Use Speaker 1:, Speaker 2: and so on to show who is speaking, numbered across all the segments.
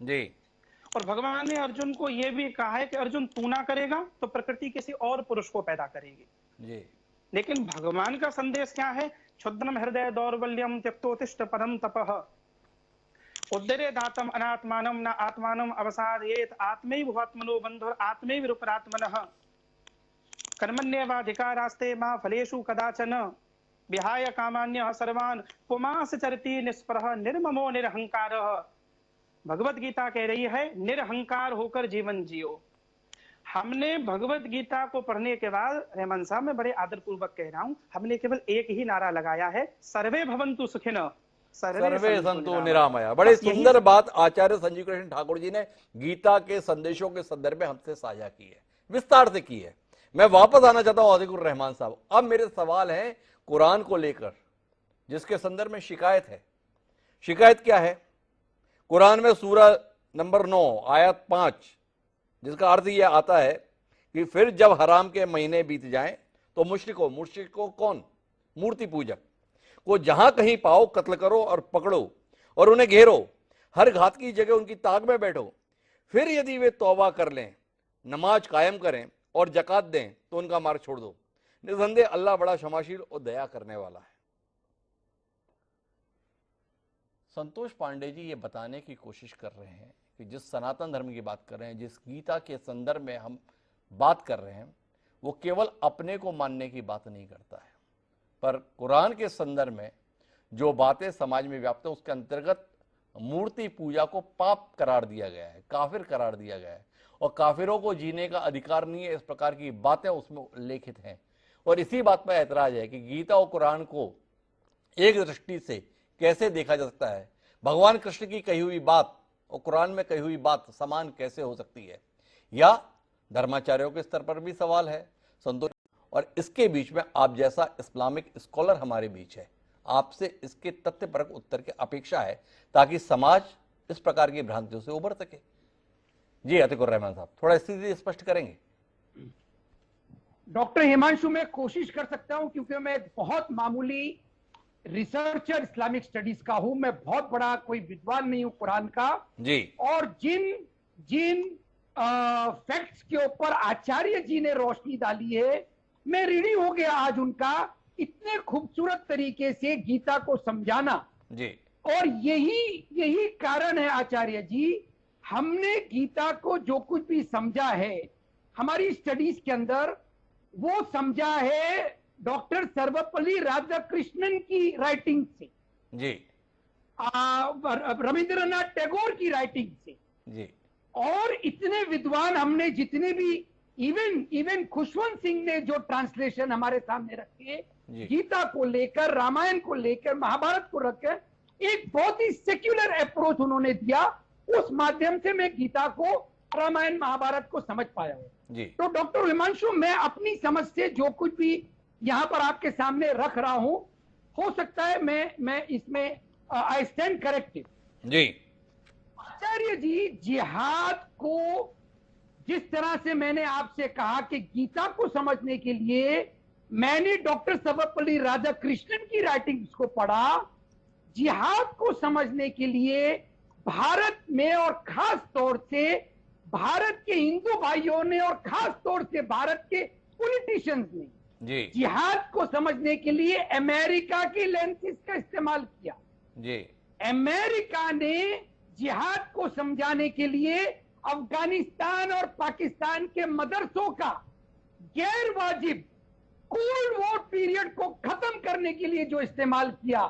Speaker 1: जी
Speaker 2: और भगवान ने अर्जुन को यह भी कहा है कि अर्जुन तू ना करेगा तो प्रकृति किसी और पुरुष को पैदा करेगी।
Speaker 1: जी
Speaker 2: लेकिन भगवान का संदेश क्या है? क्षुद्रम हृदय दौर्बल्यम त्यक्तोतिष्ठ परम तपः उद्धरे दातम अनात्मानम न आत्मानम अवसादयेत आत्मैव भवात्मनो बंधुर आत्मैव रूपरात्मनः कर्मण्येवाधिकारास्ते मा फलेषु कदाचन विहाय कामान्यः सर्वान् पुमांस चरति निष्परः निर्ममो निरहंकारः। भगवत गीता कह रही है निरहंकार होकर जीवन जियो। हमने भगवत गीता को पढ़ने के बाद, हेमंत साहब मैं बड़े आदर पूर्वक कह रहा हूं, हमने केवल एक ही नारा लगाया है, सर्वे भवन्तु सुखिनः
Speaker 1: सर्वे संतु निरामया। बड़े सुंदर बात आचार्य संजीव कृष्ण ठाकुर जी ने गीता के संदेशों के संदर्भ में हमसे साझा की है, विस्तार से की है। मैं वापस आना चाहता हूं आदिकुर रहमान साहब। अब मेरे सवाल है कुरान को लेकर, जिसके संदर्भ में शिकायत है। शिकायत क्या है? कुरान में सूरा नंबर 9 आयत 5, जिसका अर्थ यह आता है कि फिर जब हराम के महीने बीत जाएं तो मुश्रिकों कौन? मूर्ति पूजक को जहां कहीं पाओ कत्ल करो और पकड़ो और उन्हें घेरो, हर घात की जगह उनकी ताक में बैठो। फिर यदि वे तौबा कर लें, नमाज कायम करें और जकात दें तो उनका मार्ग छोड़ दो। निसंदेह अल्लाह बड़ा क्षमाशील और दया करने वाला है। संतोष पांडे जी ये बताने की कोशिश कर रहे हैं कि जिस सनातन धर्म की बात कर रहे हैं, जिस गीता के संदर्भ में हम बात कर रहे हैं, वो केवल अपने को मानने की बात नहीं करता है, पर कुरान के संदर्भ में जो बातें समाज में व्याप्त है उसके अंतर्गत मूर्ति पूजा को पाप करार दिया गया है, काफिर करार दिया गया है, और काफिरों को जीने का अधिकार नहीं है, इस प्रकार की बातें उसमें उल्लेखित हैं। और इसी बात पर ऐतराज है कि गीता और कुरान को एक दृष्टि से कैसे देखा जा सकता है? भगवान कृष्ण की कही हुई बात और कुरान में कही हुई बात समान कैसे हो सकती है? या धर्माचार्यों के स्तर पर भी सवाल है संतोष। और इसके बीच में आप जैसा इस्लामिक स्कॉलर हमारे बीच है, आपसे इसके तथ्यपरक उत्तर की अपेक्षा है ताकि समाज इस प्रकार की भ्रांतियों से उबर सके। जी अतिकुर रहमान साहब, थोड़ा स्थिति स्पष्ट करेंगे?
Speaker 3: डॉक्टर हिमांशु, मैं कोशिश कर सकता हूं क्योंकि मैं एक बहुत मामूली रिसर्चर इस्लामिक स्टडीज का हूं। मैं बहुत बड़ा कोई विद्वान नहीं हूं कुरान का
Speaker 1: जी।
Speaker 3: और जिन जिन फैक्ट्स के ऊपर आचार्य जी ने रोशनी डाली है, मैं ऋणी हो गया आज उनका इतने खूबसूरत तरीके से गीता को समझाना
Speaker 1: जी।
Speaker 3: और यही कारण है आचार्य जी, हमने गीता को जो कुछ भी समझा है हमारी स्टडीज के अंदर, वो समझा है डॉक्टर सर्वपल्ली राधाकृष्णन की राइटिंग से
Speaker 1: जी,
Speaker 3: रविंद्रनाथ टैगोर की राइटिंग से
Speaker 1: जी,
Speaker 3: और इतने विद्वान हमने जितने भी इवन खुशवंत सिंह ने जो ट्रांसलेशन हमारे सामने रखे गीता को लेकर, रामायण को लेकर, महाभारत को रखकर, एक बहुत ही सेक्युलर अप्रोच उन्होंने दिया। उस माध्यम से मैं गीता को, रामायण महाभारत को समझ पाया हूं। तो डॉक्टर हिमांशु, मैं अपनी समझ से जो कुछ भी यहां पर आपके सामने रख रहा हूं, हो सकता है मैं इसमें आई स्टैंड करेक्टेड।
Speaker 1: जी।
Speaker 3: आचार्य जी, जिहाद को जिस तरह से मैंने आपसे कहा कि गीता को समझने के लिए मैंने डॉक्टर सर्वपल्ली राधाकृष्णन की राइटिंग्स को पढ़ा, जिहाद को समझने के लिए भारत में और खास तौर से भारत के हिंदू भाइयों ने और खास तौर से भारत के पॉलिटिशियंस ने जिहाद को समझने के लिए अमेरिका की लेंसेज का इस्तेमाल किया। जी। अमेरिका ने जिहाद को समझाने के लिए अफगानिस्तान और पाकिस्तान के मदरसों का गैर वाजिब कोल्ड वॉर पीरियड को खत्म करने के लिए जो इस्तेमाल किया,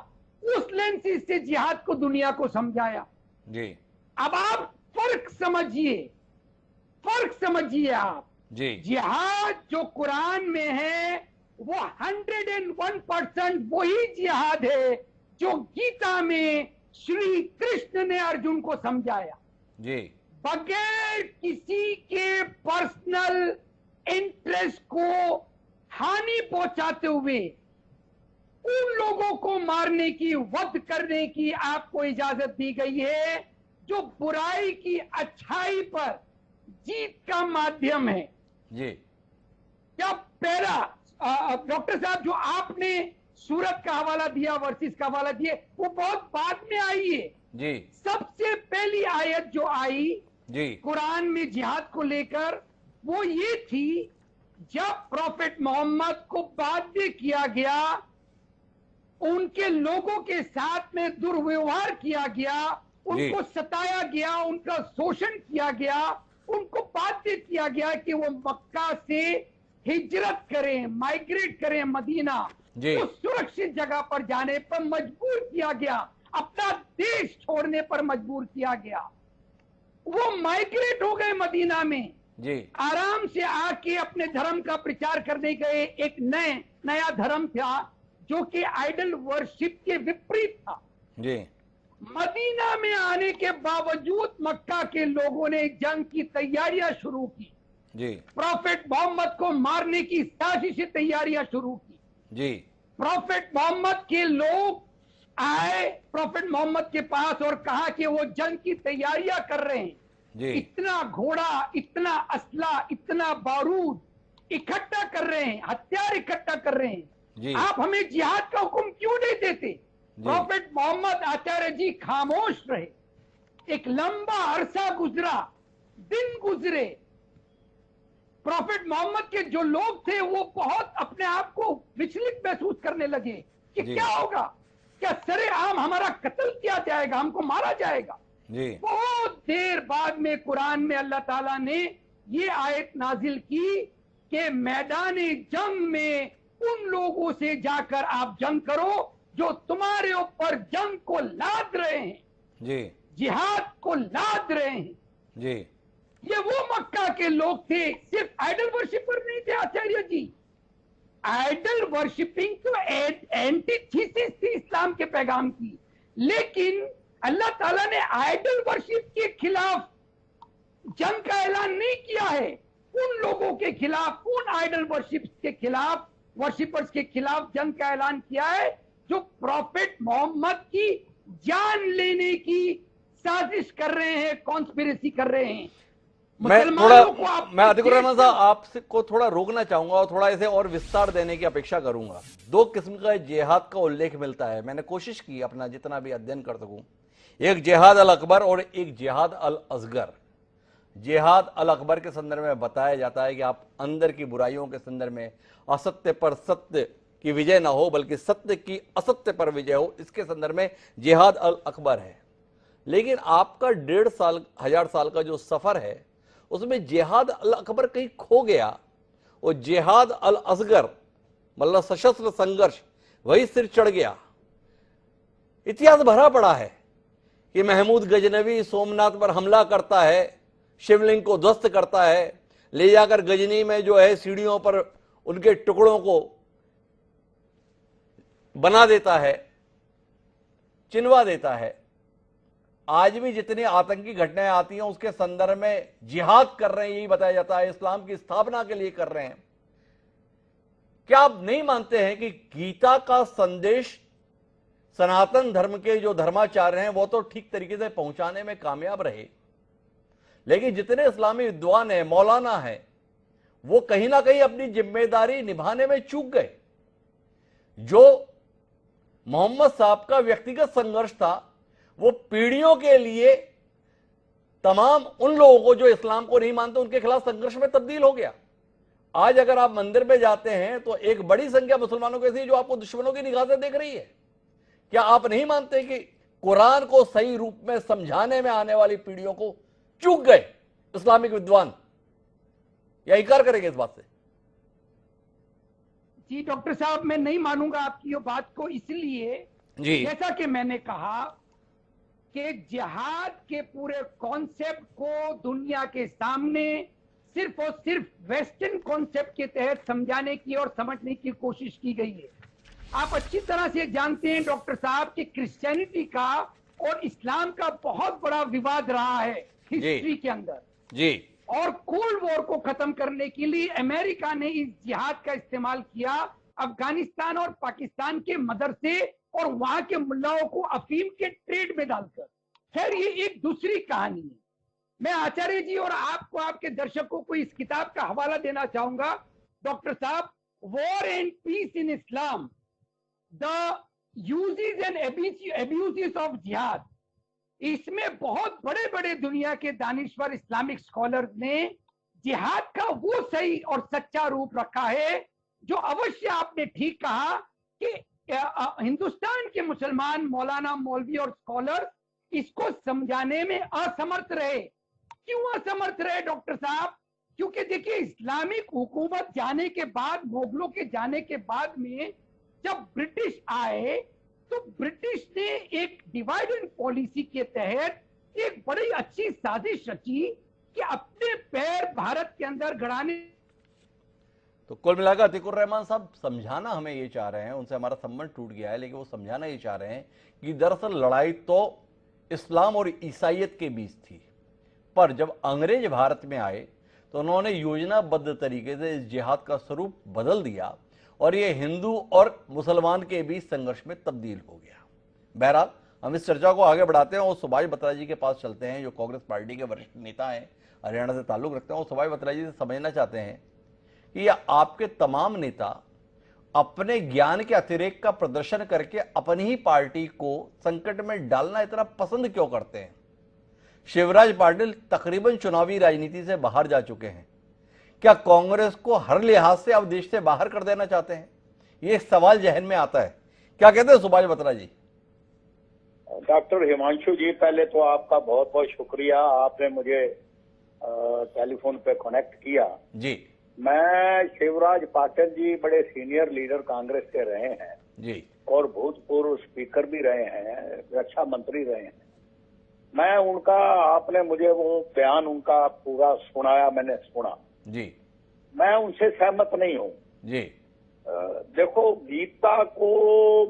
Speaker 3: उस लेंसेज से जिहाद को दुनिया को समझाया। जी। अब आप फर्क समझिए आप। जी। जिहाद जो कुरान में है वो 101% वही जिहाद है जो गीता में श्री कृष्ण ने अर्जुन को समझाया। जी। बगैर किसी के पर्सनल इंटरेस्ट को हानि पहुंचाते हुए उन लोगों को मारने की, वध करने की आपको इजाजत दी गई है जो बुराई की अच्छाई पर जीत का माध्यम है। जी। क्या पहला डॉक्टर साहब जो आपने सूरत का हवाला दिया, वर्सेस का हवाला दिए, वो बहुत बाद में आई है।
Speaker 1: जी
Speaker 3: सबसे पहली आयत जो आई
Speaker 1: जी
Speaker 3: कुरान में जिहाद को लेकर वो ये थी, जब प्रॉफेट मोहम्मद को बाध्य किया गया, उनके लोगों के साथ में दुर्व्यवहार किया गया, उनको सताया गया, उनका शोषण किया गया, उनको बाध्य किया गया कि वो मक्का से हिजरत करें, माइग्रेट करें मदीना, तो सुरक्षित जगह पर जाने पर मजबूर किया गया, अपना देश छोड़ने पर मजबूर किया गया। वो माइग्रेट हो गए मदीना में,
Speaker 1: जी
Speaker 3: आराम से आके अपने धर्म का प्रचार करने गए। एक नया धर्म था जो कि आइडल वर्शिप के विपरीत था।
Speaker 1: जी
Speaker 3: मदीना में आने के बावजूद मक्का के लोगों ने जंग की तैयारियां शुरू की,
Speaker 1: जी
Speaker 3: प्रॉफेट मोहम्मद को मारने की साजिश से तैयारियां शुरू की।
Speaker 1: जी
Speaker 3: प्रॉफेट मोहम्मद के लोग आए प्रॉफेट मोहम्मद के पास और कहा कि वो जंग की तैयारियां कर रहे हैं,
Speaker 1: जी
Speaker 3: इतना घोड़ा, इतना असला, इतना बारूद इकट्ठा कर रहे हैं, हथियार इकट्ठा कर रहे
Speaker 1: जी।
Speaker 3: हैं, आप हमें जिहाद का हुक्म क्यों नहीं देते? प्रॉफेट मोहम्मद आचार्य जी खामोश रहे। एक लंबा अरसा गुजरा, दिन गुजरे, प्रॉफेट मोहम्मद के जो लोग थे वो बहुत अपने आप को विचलित महसूस करने लगे कि क्या होगा, क्या सरेआम हमारा कत्ल किया जाएगा, हमको मारा जाएगा।
Speaker 1: जी
Speaker 3: बहुत देर बाद में कुरान में अल्लाह ताला ने ये आयत नाजिल की कि मैदान जंग में उन लोगों से जाकर आप जंग करो जो तुम्हारे ऊपर जंग को लाद रहे हैं,
Speaker 1: जी
Speaker 3: जिहाद को लाद रहे हैं।
Speaker 1: जी
Speaker 3: ये वो मक्का के लोग थे, सिर्फ आइडल वर्शिपर नहीं थे आचार्य जी। आइडल वर्शिपिंग तो एंटीथीसिस थी इस्लाम के पैगाम की, लेकिन अल्लाह ताला ने आइडल वर्शिप के खिलाफ जंग का ऐलान नहीं किया है। उन लोगों के खिलाफ, उन आइडल वर्शिप के खिलाफ, वर्शिपर्स के खिलाफ जंग का ऐलान किया है जो प्रॉफेट मोहम्मद की जान लेने की साजिश कर रहे हैं, कॉन्स्पिरेसी कर रहे हैं।
Speaker 1: मैं अतिकुर रहमान साहब आपसे को थोड़ा रोकना चाहूंगा और थोड़ा इसे और विस्तार देने की अपेक्षा करूंगा। दो किस्म का जिहाद का उल्लेख मिलता है, मैंने कोशिश की अपना जितना भी अध्ययन कर सकूं। एक जिहाद अल अकबर और एक जिहाद अल असगर। जिहाद अल अकबर के संदर्भ में बताया जाता है कि आप अंदर की बुराइयों के संदर्भ में असत्य पर सत्य की विजय ना हो बल्कि सत्य की असत्य पर विजय हो, इसके संदर्भ में जिहाद अल अकबर है। लेकिन आपका 1,500 साल का जो सफर है उसमें जिहाद अल अकबर कहीं खो गया और जिहाद अल असगर मतलब सशस्त्र संघर्ष वही सिर चढ़ गया। इतिहास भरा पड़ा है कि महमूद गजनवी सोमनाथ पर हमला करता है, शिवलिंग को ध्वस्त करता है, ले जाकर गजनी में जो है सीढ़ियों पर उनके टुकड़ों को बना देता है, चिनवा देता है। आज भी जितनी आतंकी घटनाएं आती हैं उसके संदर्भ में जिहाद कर रहे हैं, यही बताया जाता है, इस्लाम की स्थापना के लिए कर रहे हैं। क्या आप नहीं मानते हैं कि गीता का संदेश सनातन धर्म के जो धर्माचार्य हैं वो तो ठीक तरीके से पहुंचाने में कामयाब रहे, लेकिन जितने इस्लामी विद्वान हैं, मौलाना हैं, वो कहीं ना कहीं अपनी जिम्मेदारी निभाने में चूक गए। जो मोहम्मद साहब का व्यक्तिगत संघर्ष था वो पीढ़ियों के लिए तमाम उन लोगों को जो इस्लाम को नहीं मानते उनके खिलाफ संघर्ष में तब्दील हो गया। आज अगर आप मंदिर में जाते हैं तो एक बड़ी संख्या मुसलमानों की ऐसी है जो आपको दुश्मनों की निगाह से देख रही है। क्या आप नहीं मानते कि कुरान को सही रूप में समझाने में आने वाली पीढ़ियों को चूक गए इस्लामिक विद्वान, या इनकार करेंगे इस बात से?
Speaker 3: जी डॉक्टर साहब, मैं नहीं मानूंगा आपकी ये बात को, इसलिए
Speaker 1: जी
Speaker 3: जैसा कि मैंने कहा कि जिहाद के पूरे कॉन्सेप्ट को दुनिया के सामने सिर्फ और सिर्फ वेस्टर्न कॉन्सेप्ट के तहत समझाने की और समझने की कोशिश की गई है। आप अच्छी तरह से जानते हैं डॉक्टर साहब कि क्रिश्चियनिटी का और इस्लाम का बहुत बड़ा विवाद रहा है हिस्ट्री के अंदर
Speaker 1: जी।
Speaker 3: और कोल्ड वॉर को खत्म करने के लिए अमेरिका ने इस जिहाद का इस्तेमाल किया अफगानिस्तान और पाकिस्तान के मदरसे और वहां के मुल्लाओं को अफीम के ट्रेड में डालकर। खैर ये एक दूसरी कहानी है। मैं आचार्य जी और आपको, आपके दर्शकों को इस किताब का हवाला देना चाहूंगा। डॉक्टर साहब, war and peace in Islam, the uses and abuses of jihad, इसमें बहुत बड़े बड़े दुनिया के दानिश्वर इस्लामिक स्कॉलर ने जिहाद का वो सही और सच्चा रूप रखा है जो अवश्य आपने ठीक कहा कि हिंदुस्तान के मुसलमान मौलाना मौलवी और स्कॉलर इसको समझाने में असमर्थ रहे। क्यों असमर्थ रहे डॉक्टर साहब? क्योंकि देखिए, इस्लामिक हुकूमत जाने के बाद, मुगलों के जाने के बाद में जब ब्रिटिश आए तो ब्रिटिश ने एक डिवाइड एंड पॉलिसी के तहत एक बड़ी अच्छी साजिश रची कि अपने पैर भारत के अंदर गड़ाने।
Speaker 1: तो कुल मिलाकर अतीकुर रहमान साहब समझाना हमें ये चाह रहे हैं, उनसे हमारा संबंध टूट गया है, लेकिन वो समझाना ये चाह रहे हैं कि दरअसल लड़ाई तो इस्लाम और ईसाइयत के बीच थी, पर जब अंग्रेज भारत में आए तो उन्होंने योजनाबद्ध तरीके से इस जिहाद का स्वरूप बदल दिया और ये हिंदू और मुसलमान के बीच संघर्ष में तब्दील हो गया। बहरहाल हम इस चर्चा को आगे बढ़ाते हैं और सुभाष बत्रा जी के पास चलते हैं, जो कांग्रेस पार्टी के वरिष्ठ नेता हैं, हरियाणा से ताल्लुक रखते हैं, और सुभाष बत्रा जी से समझना चाहते हैं कि ये आपके तमाम नेता अपने ज्ञान के अतिरेक का प्रदर्शन करके अपनी ही पार्टी को संकट में डालना इतना पसंद क्यों करते हैं? शिवराज पाटिल तकरीबन चुनावी राजनीति से बाहर जा चुके हैं, क्या कांग्रेस को हर लिहाज से अब देश से बाहर कर देना चाहते हैं? ये सवाल जहन में आता है। क्या कहते हैं सुभाष बत्रा जी?
Speaker 4: डॉक्टर हिमांशु जी, पहले तो आपका बहुत बहुत शुक्रिया, आपने मुझे टेलीफोन पे कनेक्ट किया
Speaker 1: जी।
Speaker 4: मैं शिवराज पाटिल जी बड़े सीनियर लीडर कांग्रेस के रहे हैं
Speaker 1: जी,
Speaker 4: और भूतपूर्व स्पीकर भी रहे हैं, रक्षा मंत्री रहे हैं। मैं उनका, आपने मुझे वो बयान उनका पूरा सुनाया, मैंने सुना
Speaker 1: जी।
Speaker 4: मैं उनसे सहमत नहीं हूँ
Speaker 1: जी।
Speaker 4: देखो, गीता को,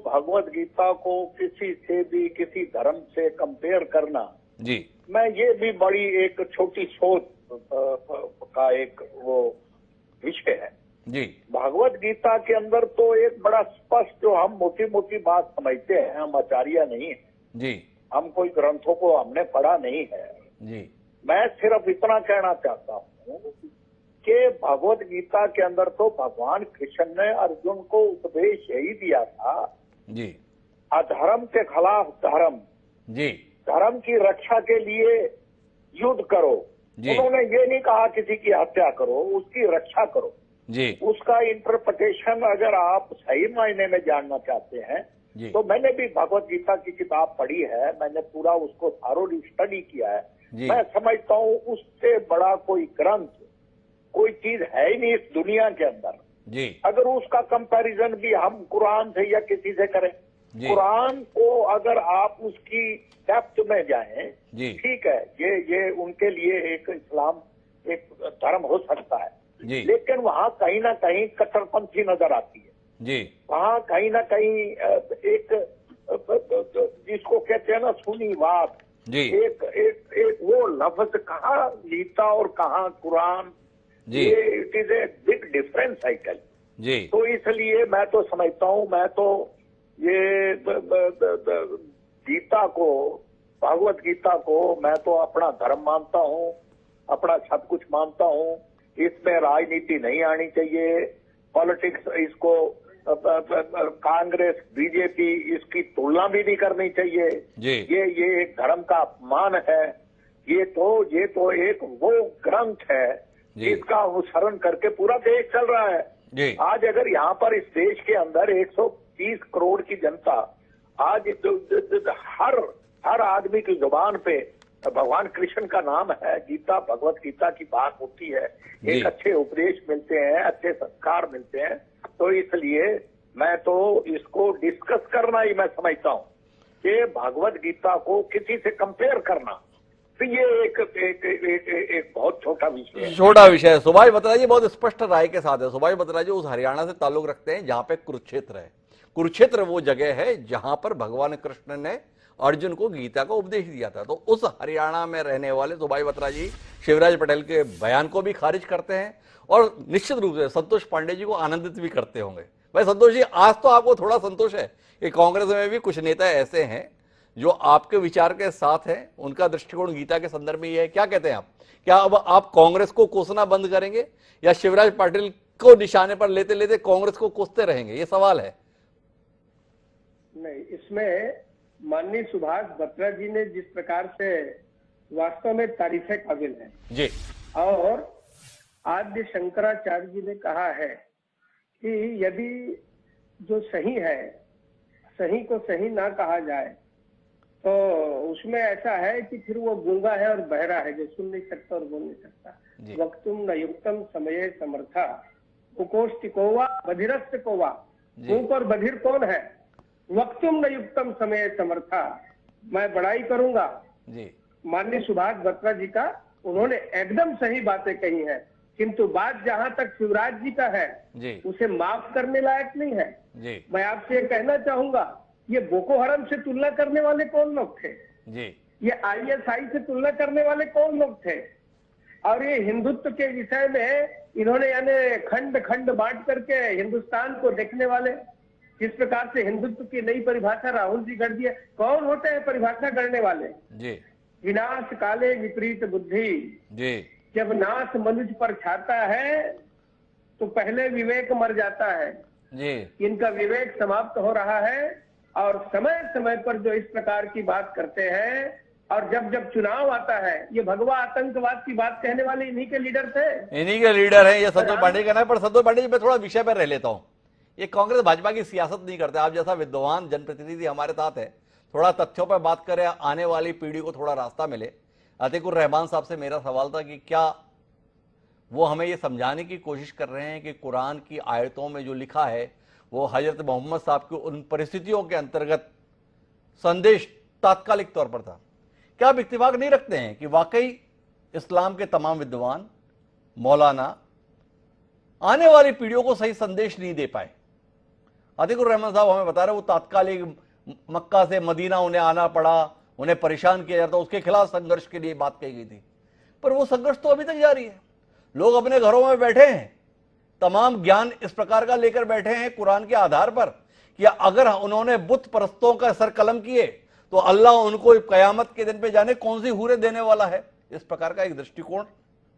Speaker 4: भगवत गीता को किसी से भी, किसी धर्म से कंपेयर करना
Speaker 1: जी,
Speaker 4: मैं, ये भी बड़ी एक छोटी सोच का एक वो विषय है
Speaker 1: जी।
Speaker 4: भगवत गीता के अंदर तो एक बड़ा स्पष्ट, जो हम मोटी मोटी बात समझते हैं, हम आचार्य नहीं है
Speaker 1: जी,
Speaker 4: हम कोई ग्रंथों को हमने पढ़ा नहीं है
Speaker 1: जी।
Speaker 4: मैं सिर्फ इतना कहना चाहता हूँ कि भगवत गीता के अंदर तो भगवान कृष्ण ने अर्जुन को उपदेश यही दिया था
Speaker 1: जी,
Speaker 4: अधर्म के खिलाफ धर्म,
Speaker 1: जी,
Speaker 4: धर्म की रक्षा के लिए युद्ध करो। उन्होंने ये नहीं कहा किसी की हत्या करो, उसकी रक्षा करो
Speaker 1: जी।
Speaker 4: उसका इंटरप्रिटेशन अगर आप सही मायने में जानना चाहते हैं
Speaker 1: जी।
Speaker 4: तो मैंने भी भगवत गीता की किताब पढ़ी है, मैंने पूरा उसको थारोली स्टडी किया है
Speaker 1: जी।
Speaker 4: मैं समझता हूँ उससे बड़ा कोई ग्रंथ, कोई चीज है ही नहीं इस दुनिया के अंदर
Speaker 1: जी।
Speaker 4: अगर उसका कंपैरिजन भी हम कुरान से या किसी से करें। कुरान को अगर आप उसकी डेप्थ में जाएं, ठीक है, ये उनके लिए एक इस्लाम एक धर्म हो सकता है
Speaker 1: जी।
Speaker 4: लेकिन वहाँ कहीं ना कहीं कट्टरपंथी नजर आती है
Speaker 1: जी।
Speaker 4: वहाँ कहीं ना कहीं एक जिसको कहते हैं ना सुन्नीवाद, एक वो लफ्ज कहाँ गीता और कहाँ कुरान, ये it is a big difference I tell जी। तो इसलिए मैं तो समझता हूँ, मैं तो ये गीता को, भगवत गीता को मैं तो अपना धर्म मानता हूँ, अपना सब कुछ मानता हूँ। इसमें राजनीति नहीं आनी चाहिए, पॉलिटिक्स, इसको कांग्रेस बीजेपी इसकी तुलना भी नहीं करनी चाहिए ये एक धर्म का अपमान है। ये तो एक वो ग्रंथ है जिसका अनुसरण करके पूरा देश चल रहा है। आज अगर यहाँ पर इस देश के अंदर 130 करोड़ की जनता, आज हर आदमी की जुबान पे भगवान कृष्ण का नाम है, गीता भगवत गीता की बात होती है, एक अच्छे उपदेश मिलते हैं, अच्छे संस्कार मिलते हैं। तो इसलिए मैं तो इसको डिस्कस करना ही मैं समझता हूँ कि भगवत गीता को किसी से कंपेयर करना, तो ये एक बहुत छोटा विषय है।
Speaker 1: सुभाष बत्रा जी बहुत स्पष्ट राय के साथ है। सुभाष बत्रा जी उस हरियाणा से ताल्लुक रखते हैं जहां पे कुरुक्षेत्र है। कुरुक्षेत्र वो जगह है जहां पर भगवान कृष्ण ने अर्जुन को गीता का उपदेश दिया था। तो उस हरियाणा में रहने वाले सुभाष बत्रा जी शिवराज पटेल के बयान को भी खारिज करते हैं और निश्चित रूप से संतोष पांडे जी को आनंदित भी करते होंगे। भाई संतोष जी, आज तो आपको थोड़ा संतोष है कि कांग्रेस में भी कुछ नेता ऐसे हैं जो आपके विचार के साथ हैं, उनका दृष्टिकोण गीता के संदर्भ में ये है। क्या कहते हैं आप? क्या अब आप कांग्रेस को कोसना बंद करेंगे या शिवराज पाटिल को निशाने पर लेते लेते कांग्रेस को कोसते रहेंगे? ये सवाल है।
Speaker 4: नहीं, इसमें
Speaker 5: माननीय सुभाष बत्रा जी ने जिस प्रकार से वास्तव में तारीफे काबिल है
Speaker 1: जी,
Speaker 5: और आद्य शंकराचार्य जी ने कहा है कि यदि जो सही है, सही को सही ना कहा जाए तो उसमें ऐसा है कि फिर वो गूंगा है और बहरा है, जो सुन नहीं सकता और बोल नहीं सकता। वक्तुम न युक्तम समये समर्था कुकोष्टि कोवा बधिरस्त कोवा। कूक और बधिर कौन है? वक्तुम न युक्तम समय समर्था। मैं बड़ाई करूंगा माननीय सुभाष बत्रा जी का, उन्होंने एकदम सही बातें कही है, किंतु बात जहां तक शिवराज जी का है उसे माफ करने लायक नहीं है। मैं आपसे ये कहना चाहूंगा, ये बोको हरम से तुलना करने वाले कौन लोग थे? ये ISI से तुलना करने वाले कौन लोग थे? और ये हिंदुत्व के विषय में इन्होंने यानी खंड खंड बांट करके हिंदुस्तान को देखने वाले, जिस प्रकार से हिंदुत्व की नई परिभाषा राहुल जी गढ़ दिए। कौन होते हैं परिभाषा गढ़ने वाले? विनाश काले विपरीत बुद्धि। जब नाश मनुष्य पर छाता है तो पहले विवेक मर जाता है। इनका विवेक समाप्त हो रहा है और समय समय पर जो इस प्रकार की बात करते हैं, और जब जब चुनाव आता है, ये भगवा आतंकवाद की बात कहने वाले इन्हीं के लीडर थे,
Speaker 1: इन्हीं के लीडर हैं। ये संतोष पांडे का नाम, पर संतोष पांडे जी मैं थोड़ा विषय पर रह लेता हूँ। ये कांग्रेस भाजपा की सियासत नहीं करते। आप जैसा विद्वान जनप्रतिनिधि हमारे साथ है, थोड़ा तथ्यों पर बात करें, आने वाली पीढ़ी को थोड़ा रास्ता मिले। अतीकुर रहमान साहब से मेरा सवाल था कि क्या वो हमें ये समझाने की कोशिश कर रहे हैं कि कुरान की आयतों में जो लिखा है वो हजरत मोहम्मद साहब की उन परिस्थितियों के अंतर्गत संदेश तात्कालिक तौर पर था। क्या आप इत्तेफाक नहीं रखते हैं कि वाकई इस्लाम के तमाम विद्वान, मौलाना आने वाली पीढ़ियों को सही संदेश नहीं दे पाए? अतीकुर रहमान साहब हमें बता रहे वो तात्कालिक मक्का से मदीना उन्हें आना पड़ा, उन्हें परेशान किया जाता, उसके खिलाफ संघर्ष के लिए बात कही गई थी, पर वो संघर्ष तो अभी तक जारी है। लोग अपने घरों में बैठे हैं, तमाम ज्ञान इस प्रकार का लेकर बैठे हैं कुरान के आधार पर कि अगर उन्होंने बुत परस्तों का सर कलम किए तो अल्लाह उनको कयामत के दिन पे जाने कौन सी हूरें देने वाला है। इस प्रकार का एक दृष्टिकोण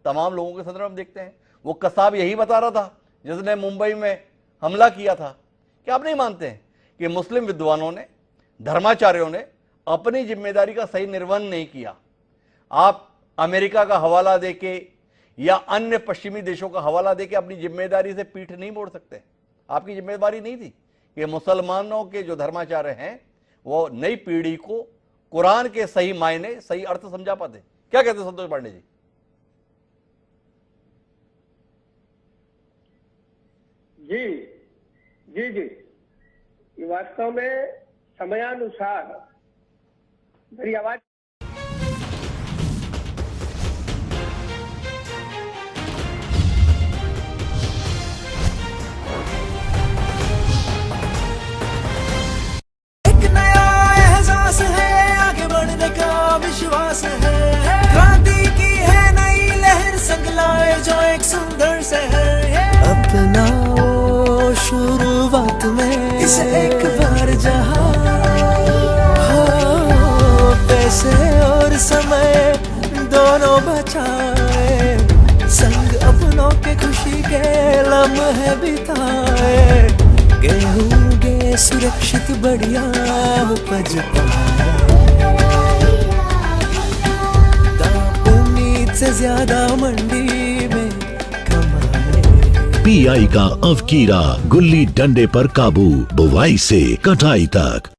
Speaker 1: तमाम लोगों के संदर्भ में देखते हैं। वो कसाब यही बता रहा था जिसने मुंबई में हमला किया था। क्या आप नहीं मानते हैं कि मुस्लिम विद्वानों ने, धर्माचार्यों ने अपनी जिम्मेदारी का सही निर्वहन नहीं किया? आप अमेरिका का हवाला देके या अन्य पश्चिमी देशों का हवाला देके अपनी जिम्मेदारी से पीठ नहीं मोड़ सकते। आपकी जिम्मेदारी नहीं थी कि मुसलमानों के जो धर्माचार्य हैं वो नई पीढ़ी को कुरान के सही मायने, सही अर्थ समझा पाते? क्या कहते हैं संतोष पांडे जी?
Speaker 5: जी, ये वास्तव में समयानुसार मेरी आवाज
Speaker 6: विश्वास है, क्रांति की है नई लहर, संग लाए जो एक सुंदर शहर। अपनाओ शुरुआत में इस एक बार जहां हो, पैसे और समय दोनों बचाए, संग अपनों के खुशी के लम्हे बिताए, गेहूं सुरक्षित बढ़िया उपज पाए, से ज्यादा मंडी में कमाए।
Speaker 7: PI का अवकीरा, गुल्ली डंडे पर काबू, बुवाई से कटाई तक।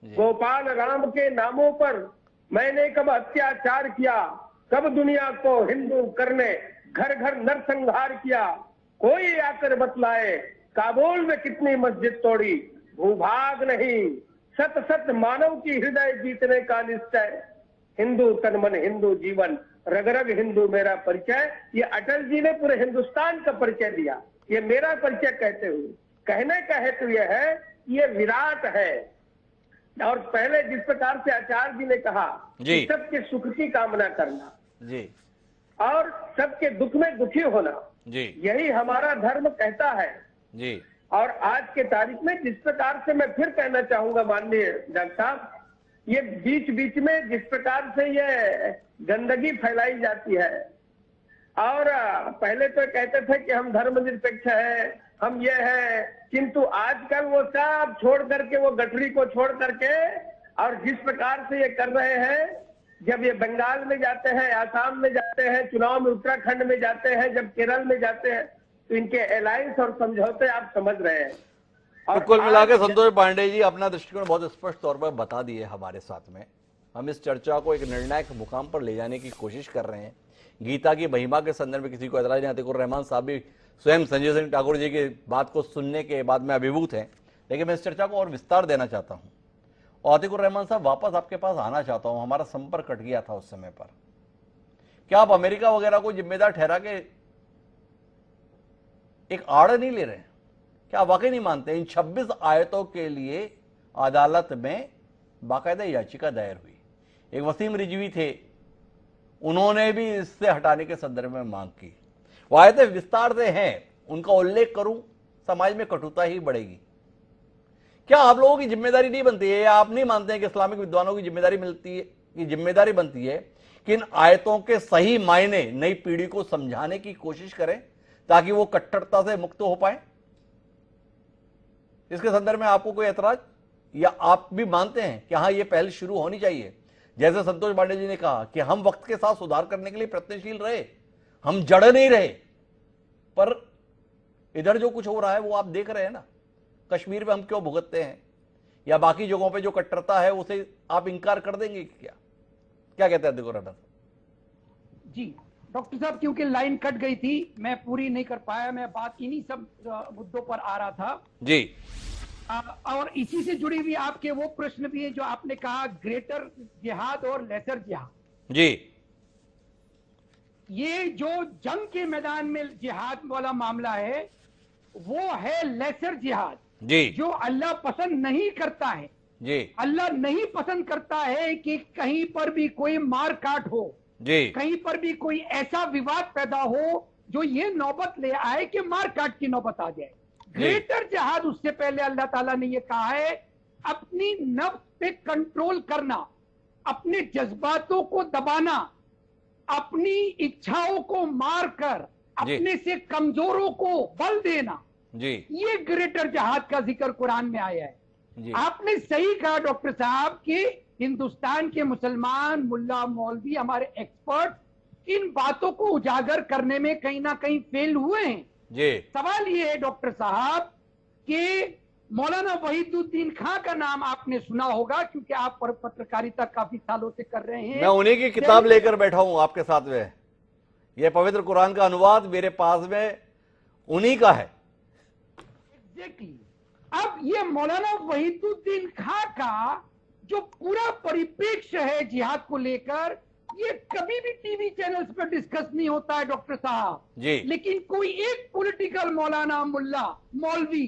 Speaker 5: गोपाल राम के नामों पर मैंने कब अत्याचार किया, कब दुनिया को हिंदू करने घर घर नरसंहार किया, कोई आकर बतलाए काबुल में कितनी मस्जिद तोड़ी, भूभाग नहीं सत सत मानव की हृदय जीतने का निश्चय, हिंदू तन मन हिंदू जीवन, रग रग हिंदू मेरा परिचय। ये अटल जी ने पूरे हिंदुस्तान का परिचय दिया। ये मेरा परिचय कहते हुए कहने का हेतु यह है ये विराट है। और पहले जिस प्रकार से आचार्य जी ने कहा कि सबके सुख की कामना करना जी, और सबके दुख में दुखी होना जी, यही हमारा धर्म कहता है जी। और आज के तारीख में जिस प्रकार से मैं फिर कहना चाहूंगा माननीय डॉक्टर साहब ये बीच बीच में जिस प्रकार से ये गंदगी फैलाई जाती है, और पहले तो कहते थे कि हम धर्मनिरपेक्ष है, हम ये है, किंतु आजकल वो सब छोड़ करके, वो गठरी को छोड़ करके, और जिस प्रकार से ये कर रहे हैं, जब ये बंगाल में जाते हैं, आसाम में जाते हैं, चुनाव में उत्तराखंड में जाते हैं, जब केरल में जाते हैं, तो इनके अलायंस और समझौते आप समझ रहे हैं।
Speaker 1: तो कुल मिलाकर संतोष पांडे जी अपना दृष्टिकोण बहुत स्पष्ट तौर पर बता दिए हमारे साथ में। हम इस चर्चा को एक निर्णायक मुकाम पर ले जाने की कोशिश कर रहे हैं। गीता की महिमा के संदर्भ में किसी को एतराज नहीं। अतीकुर रहमान साहब भी स्वयं संजय सिंह ठाकुर जी की बात को सुनने के बाद में अभिभूत हैं, लेकिन मैं इस चर्चा को और विस्तार देना चाहता हूं। और अतीकुर रहमान साहब, वापस आपके पास आना चाहता हूं। हमारा संपर्क कट गया था उस समय पर। क्या आप अमेरिका वगैरह को जिम्मेदार ठहरा के एक आड़ नहीं ले रहे हैं? क्या आप वाकई नहीं मानते इन 26 आयतों के लिए अदालत में बाकायदा याचिका दायर हुई? एक वसीम रिजवी थे, उन्होंने भी इससे हटाने के संदर्भ में मांग की। वो आयतें विस्तार से हैं, उनका उल्लेख करूं, समाज में कटुता ही बढ़ेगी। क्या आप लोगों की जिम्मेदारी नहीं बनती है, या आप नहीं मानते हैं कि इस्लामिक विद्वानों की जिम्मेदारी मिलती है, कि जिम्मेदारी बनती है कि इन आयतों के सही मायने नई पीढ़ी को समझाने की कोशिश करें ताकि वो कट्टरता से मुक्त हो पाए? इसके संदर्भ में आपको कोई ऐतराज, या आप भी मानते हैं कि हाँ ये पहल शुरू होनी चाहिए? जैसे संतोष पांडे जी ने कहा कि हम वक्त के साथ सुधार करने के लिए प्रयत्नशील रहे, हम जड़ नहीं रहे, पर इधर जो कुछ हो रहा है वो आप देख रहे हैं ना। कश्मीर में हम क्यों भुगतते हैं, या बाकी जगहों पे जो कट्टरता है उसे आप इंकार कर देंगे क्या? क्या कहते हैं अतीकुर रहमान?
Speaker 3: जी डॉक्टर साहब, क्योंकि लाइन कट गई थी, मैं पूरी नहीं कर पाया। मैं बात इन्हीं सब मुद्दों पर आ रहा था
Speaker 1: जी।
Speaker 3: और इसी से जुड़ी हुई आपके वो प्रश्न भी है जो आपने कहा, ग्रेटर जिहाद और लेसर जिहाद।
Speaker 1: जी,
Speaker 3: ये जो जंग के मैदान में जिहाद वाला मामला है वो है लेसर जिहाद
Speaker 1: जी,
Speaker 3: जो अल्लाह पसंद नहीं करता है।
Speaker 1: जी,
Speaker 3: अल्लाह नहीं पसंद करता है कि कहीं पर भी कोई मार काट हो,
Speaker 1: जी,
Speaker 3: कहीं पर भी कोई ऐसा विवाद पैदा हो जो ये नौबत ले आए कि मार काट की नौबत आ जाए। ग्रेटर जिहाद, उससे पहले अल्लाह ताला ने ये कहा है अपनी नफ्स पे कंट्रोल करना, अपने जज्बातों को दबाना, अपनी इच्छाओं को मारकर अपने से कमजोरों को बल देना,
Speaker 1: जी,
Speaker 3: ये ग्रेटर जिहाद का जिक्र कुरान में आया है।
Speaker 1: जी।
Speaker 3: आपने सही कहा डॉक्टर साहब कि हिंदुस्तान के मुसलमान, मुल्ला, मौलवी, हमारे एक्सपर्ट इन बातों को उजागर करने में कहीं ना कहीं फेल हुए हैं।
Speaker 1: जी।
Speaker 3: सवाल ये है डॉक्टर साहब कि मौलाना वहीदुद्दीन खां का नाम आपने सुना होगा, क्योंकि आप पत्रकारिता काफी सालों से कर रहे हैं।
Speaker 1: मैं उन्हीं की किताब लेकर बैठा हूं आपके साथ में। यह पवित्र कुरान का अनुवाद मेरे पास में उन्हीं का है।
Speaker 3: एग्जैक्टली। अब ये मौलाना वहीदुद्दीन खां का जो पूरा परिप्रेक्ष्य है जिहाद को लेकर, ये कभी भी टीवी चैनल्स पर डिस्कस नहीं होता है डॉक्टर साहब
Speaker 1: जी।
Speaker 3: लेकिन कोई एक पॉलिटिकल मौलाना, मुल्ला, मौलवी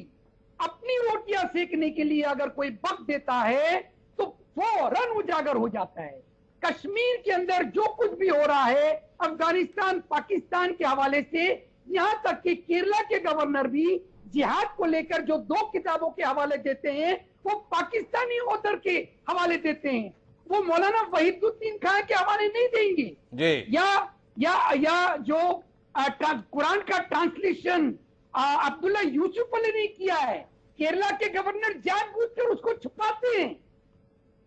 Speaker 3: अपनी रोटियां सेकने के लिए अगर कोई बक देता है तो फौरन उजागर हो जाता है। कश्मीर के अंदर जो कुछ भी हो रहा है, अफगानिस्तान, पाकिस्तान के हवाले से, यहां तक कि केरला के गवर्नर भी जिहाद को लेकर जो 2 किताबों के हवाले देते हैं वो पाकिस्तानी ऑथर के हवाले देते हैं, वो मौलाना वहीदुद्दीन खां के हवाले नहीं देंगे
Speaker 1: जी।
Speaker 3: या जो कुरान का ट्रांसलेशन अब्दुल्ला यूसुफ अली ने किया है, केरला के गवर्नर जानबूझकर उसको छुपाते हैं।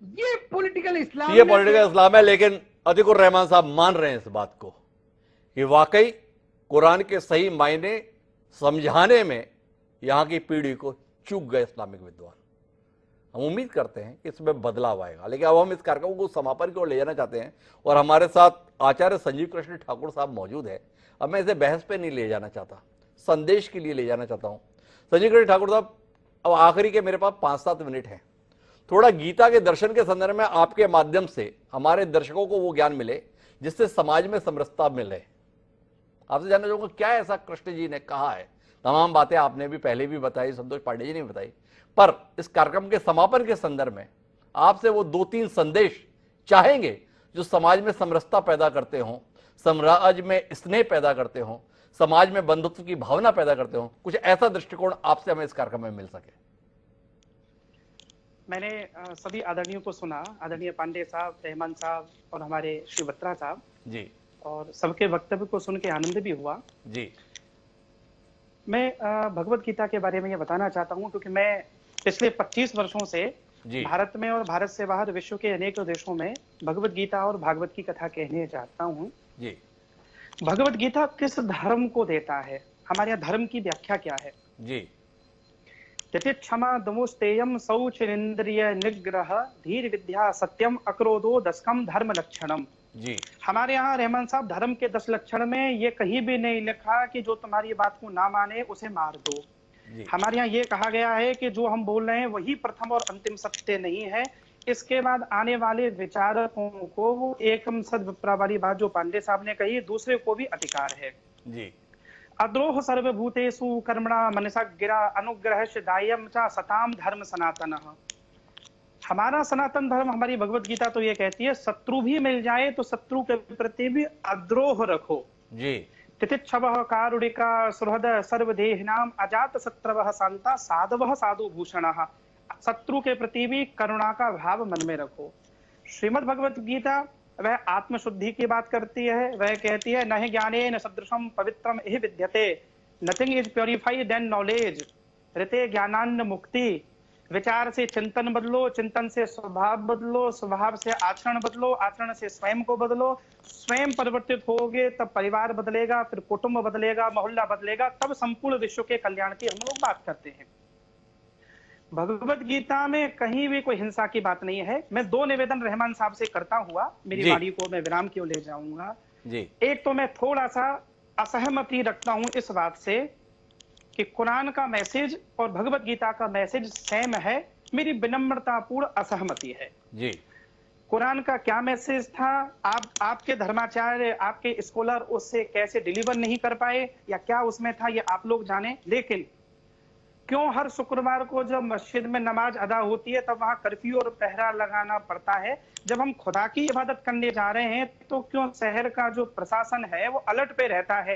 Speaker 3: ये पॉलिटिकल इस्लाम,
Speaker 1: ये पॉलिटिकल इस्लाम है। लेकिन अतीकुर रहमान साहब मान रहे हैं इस बात को कि वाकई कुरान के सही मायने समझाने में यहां की पीढ़ी को चूक गए इस्लामिक विद्वान। हम उम्मीद करते हैं कि इसमें बदलाव आएगा। लेकिन अब हम इस कार्यक्रम को समापन की ओर ले जाना चाहते हैं और हमारे साथ आचार्य संजीव कृष्ण ठाकुर साहब मौजूद है। अब मैं इसे बहस पे नहीं ले जाना चाहता, संदेश के लिए ले जाना चाहता हूं। संजीव कृष्ण ठाकुर साहब, अब आखिरी के मेरे पास 5-7 मिनट हैं। थोड़ा गीता के दर्शन के संदर्भ में आपके माध्यम से हमारे दर्शकों को वो ज्ञान मिले जिससे समाज में समरसता मिले। आपसे जानना चाहूंगा क्या ऐसा कृष्ण जी ने कहा है? तमाम बातें आपने भी पहले भी बताई, संतोष पांडे जी ने भी बताई, पर इस कार्यक्रम के समापन के संदर्भ में आपसे वो 2-3 संदेश चाहेंगे जो समाज में समरसता पैदा करते हों, समाज में स्नेह पैदा करते हों, समाज में बंधुत्व की भावना पैदा करते हों। कुछ ऐसा दृष्टिकोण आपसे हमें इस कार्यक्रम में मिल सके।
Speaker 2: मैंने सभी आदरणीयों को सुना, आदरणीय पांडे साहब, रहमान साहब और हमारे श्री बत्रा साहब
Speaker 1: जी,
Speaker 2: और सबके वक्तव्य को सुन के आनंद भी हुआ
Speaker 1: जी।
Speaker 2: मैं भगवत गीता के बारे में ये बताना चाहता हूँ, क्योंकि मैं पिछले 25 वर्षों से
Speaker 1: जी,
Speaker 2: भारत में और भारत से बाहर विश्व के अनेक देशों में भगवत गीता और भागवत की कथा कहने चाहता हूँ।
Speaker 1: जी,
Speaker 2: भगवत गीता किस धर्म को देता है, हमारे यहाँ धर्म की व्याख्या क्या है?
Speaker 1: जी,
Speaker 2: क्षमा दमोस्तेयम शौच इंद्रिय निग्रह धीर विद्या सत्यम अक्रोधो दशकम धर्म लक्षणम।
Speaker 1: जी।
Speaker 2: हमारे यहाँ रहमान साहब धर्म के 10 लक्षण में ये कहीं भी नहीं लिखा कि जो तुम्हारी बात को ना माने उसे मार दो। हमारे यहाँ ये कहा गया है कि जो हम बोल रहे हैं वही प्रथम और अंतिम सत्य नहीं है। इसके बाद आने वाले विचारकों को वो एकम सद विप्रा वाली बात जो पांडे साहब ने कही, दूसरे को भी अधिकार है।
Speaker 1: जी।
Speaker 2: अद्रोह सर्वभूतेषु कर्मणा मनसा गिरा अनुग्रह दायम चा सताम धर्म सनातन। हमारा सनातन धर्म, हमारी भगवत गीता तो ये कहती है शत्रु भी मिल जाए तो शत्रु के प्रति भी अद्रोह रखो।
Speaker 1: जी।
Speaker 2: तितिक्षवः कारुणिका सुहृद सर्वदेहिनाम अजात शत्रवः शांता साधवः साधु भूषणः। शत्रु के प्रति भी करुणा का भाव मन में रखो। श्रीमद् भगवत गीता वह आत्मशुद्धि की बात करती है। वह कहती है न ज्ञानेन सदृशम पवित्रम इह विद्यते, nothing is purified then knowledge, ऋते ज्ञानान्न मुक्ति। विचार से चिंतन बदलो, चिंतन से स्वभाव बदलो, स्वभाव से आचरण बदलो, आचरण से स्वयं को बदलो। स्वयं परिवर्तित होगे तब परिवार बदलेगा, फिर कुटुंब बदलेगा, मोहल्ला बदलेगा, तब संपूर्ण विश्व के कल्याण की हम लोग बात करते हैं। भगवत गीता में कहीं भी कोई हिंसा की बात नहीं है। मैं 2 निवेदन रहमान साहब से करता हुआ मेरी वाणी को मैं विराम क्यों ले जाऊंगा जी। एक तो मैं थोड़ा सा असहमति रखता हूं इस बात से कि कुरान का मैसेज और भगवत गीता का मैसेज सेम है। मेरी विनम्रतापूर्ण असहमति है जी। कुरान का क्या मैसेज था, आपके धर्माचार्य, आपके स्कॉलर उससे कैसे डिलीवर नहीं कर पाए या क्या उसमें था, ये आप लोग जाने। लेकिन क्यों हर शुक्रवार को जब मस्जिद में नमाज अदा होती है तब वहां कर्फ्यू और पहरा लगाना पड़ता है? जब हम खुदा की इबादत करने जा रहे हैं तो क्यों शहर का जो प्रशासन है वो अलर्ट पे रहता है?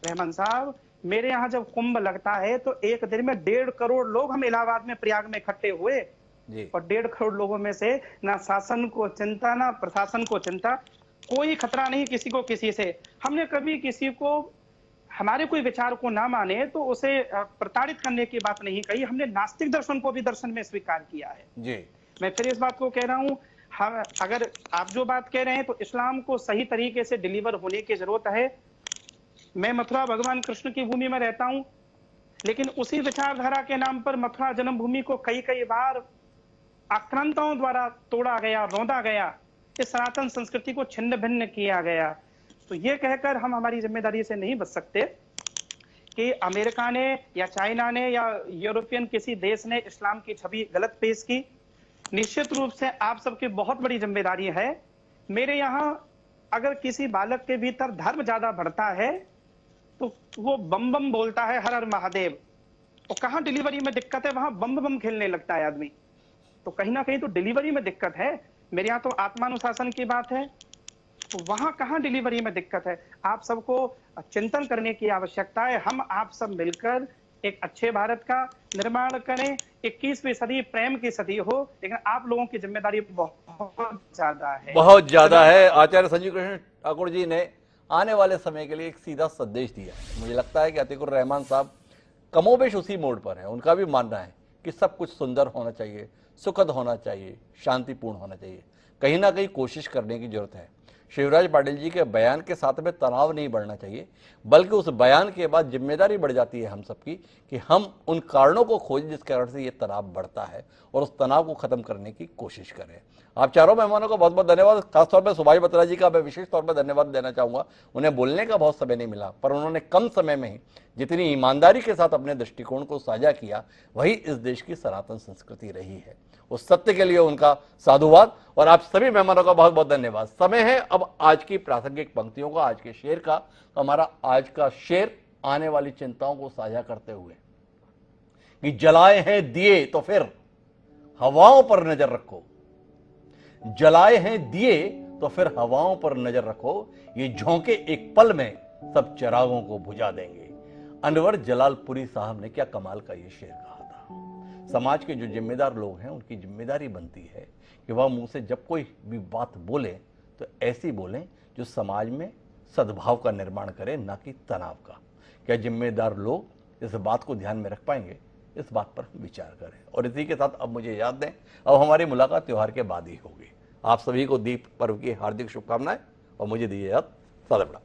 Speaker 2: रहमान साहब, मेरे यहाँ जब कुंभ लगता है तो एक दिन में 1.5 करोड़ लोग हम इलाहाबाद में प्रयाग में इकट्ठे हुए जी। और 1.5 करोड़ लोगों में से ना शासन को चिंता ना प्रशासन को चिंता, कोई खतरा नहीं किसी को किसी से। हमने कभी किसी को हमारे कोई विचार को ना माने तो उसे प्रताड़ित करने की बात नहीं कही। हमने नास्तिक दर्शन को भी दर्शन में स्वीकार किया है जी। मैं फिर इस बात को कह रहा हूँ, अगर आप जो बात कह रहे हैं तो इस्लाम को सही तरीके से डिलीवर होने की जरूरत है। मैं मथुरा भगवान कृष्ण की भूमि में रहता हूं, लेकिन उसी विचारधारा के नाम पर मथुरा जन्मभूमि को कई बार आक्रांताओं द्वारा तोड़ा गया, रौंदा गया, इस सनातन संस्कृति को छिन्न भिन्न किया गया। तो ये कहकर हम हमारी जिम्मेदारी से नहीं बच सकते कि अमेरिका ने या चाइना ने या यूरोपियन किसी देश ने इस्लाम की छवि गलत पेश की। निश्चित रूप से आप सबकी बहुत बड़ी जिम्मेदारी है। मेरे यहाँ अगर किसी बालक के भीतर धर्म ज्यादा बढ़ता है तो वो बम बम बोलता है, हर हर महादेव, और कहाँ डिलीवरी में दिक्कत है वहां बम बम खेलने लगता है आदमी। तो कहीं ना कहीं तो डिलीवरी में दिक्कत है। मेरे यहाँ तो आत्मानुशासन की बात है, तो वहां कहाँ डिलीवरी में दिक्कत है? आप सबको चिंतन करने की आवश्यकता है। हम आप सब मिलकर एक अच्छे भारत का निर्माण करें। 21वीं सदी प्रेम की सदी हो, लेकिन आप लोगों की जिम्मेदारी बहुत ज्यादा है, बहुत ज्यादा है।
Speaker 1: आचार्य संजीव कृष्ण ठाकुर जी ने आने वाले समय के लिए एक सीधा संदेश दिया। मुझे लगता है कि अतीकुर रहमान साहब कमोबेश उसी मोड़ पर है। उनका भी मानना है कि सब कुछ सुंदर होना चाहिए, सुखद होना चाहिए, शांतिपूर्ण होना चाहिए। कहीं ना कहीं कोशिश करने की जरूरत है। शिवराज पाटिल जी के बयान के साथ में तनाव नहीं बढ़ना चाहिए, बल्कि उस बयान के बाद जिम्मेदारी बढ़ जाती है हम सबकी कि हम उन कारणों को खोजें जिस कारण से ये तनाव बढ़ता है और उस तनाव को खत्म करने की कोशिश करें। आप चारों मेहमानों का बहुत बहुत धन्यवाद। खासतौर पर सुभाष बत्रा जी का मैं विशेष तौर पर धन्यवाद देना चाहूँगा। उन्हें बोलने का बहुत समय नहीं मिला, पर उन्होंने कम समय में ही जितनी ईमानदारी के साथ अपने दृष्टिकोण को साझा किया, वही इस देश की सनातन संस्कृति रही है। उस सत्य के लिए उनका साधुवाद और आप सभी मेहमानों का बहुत बहुत धन्यवाद। समय है अब आज की प्रासंगिक पंक्तियों का, आज के शेर का। तो हमारा आज का शेर आने वाली चिंताओं को साझा करते हुए कि जलाए हैं दिए तो फिर हवाओं पर नजर रखो, जलाए हैं दिए तो फिर हवाओं पर नजर रखो, ये झोंके एक पल में सब चिरागों को बुझा देंगे। अनवर जलालपुरी साहब ने क्या कमाल का ये शेर कहा था। समाज के जो जिम्मेदार लोग हैं उनकी जिम्मेदारी बनती है कि वह मुंह से जब कोई भी बात बोले तो ऐसी बोलें जो समाज में सद्भाव का निर्माण करे, ना कि तनाव का। क्या जिम्मेदार लोग इस बात को ध्यान में रख पाएंगे, इस बात पर हम विचार करें। और इसी के साथ अब मुझे याद दें, अब हमारी मुलाकात त्योहार के बाद ही होगी। आप सभी को दीप पर्व की हार्दिक शुभकामनाएं और मुझे दीजिए याद। सादा बड़ा।